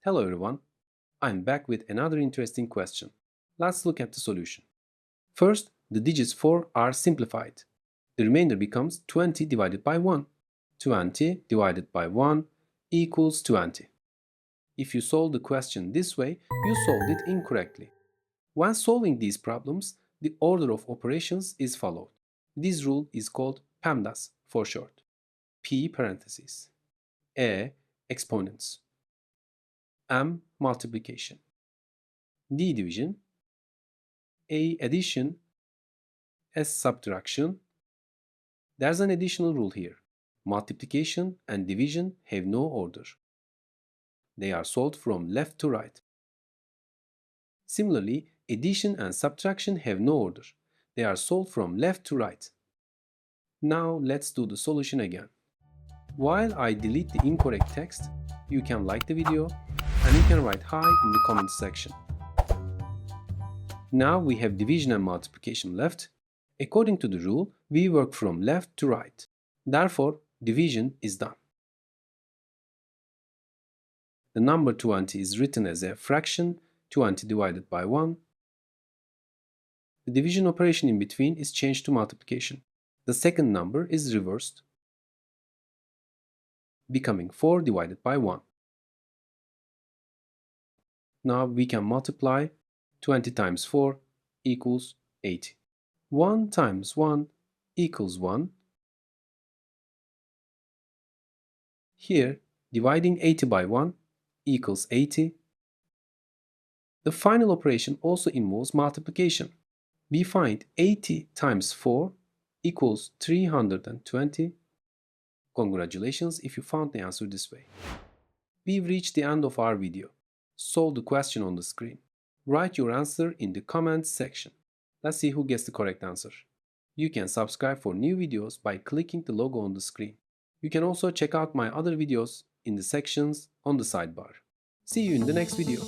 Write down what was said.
Hello everyone, I'm back with another interesting question. Let's look at the solution. First, the digits 4 are simplified. The remainder becomes 20 divided by 1. 20 divided by 1 equals 20. If you solve the question this way, you solved it incorrectly. When solving these problems, the order of operations is followed. This rule is called PEMDAS for short. P parentheses. E exponents. M multiplication. D division. A addition. S subtraction. There's an additional rule here. Multiplication and division have no order. They are solved from left to right. Similarly, addition and subtraction have no order. They are solved from left to right. Now let's do the solution again. While I delete the incorrect text, you can like the video and you can write hi in the comment section. Now we have division and multiplication left. According to the rule, we work from left to right. Therefore, division is done. The number 20 is written as a fraction, 20 divided by 1. The division operation in between is changed to multiplication. The second number is reversed, becoming 4 divided by 1. Now we can multiply 20 times 4 equals 80. 1 times 1 equals 1. Here, dividing 80 by 1 equals 80. The final operation also involves multiplication. We find 80 times 4 equals 320. Congratulations if you found the answer this way. We've reached the end of our video. Solve the question on the screen. Write your answer in the comments section. Let's see who gets the correct answer. You can subscribe for new videos by clicking the logo on the screen. You can also check out my other videos in the sections on the sidebar. See you in the next video.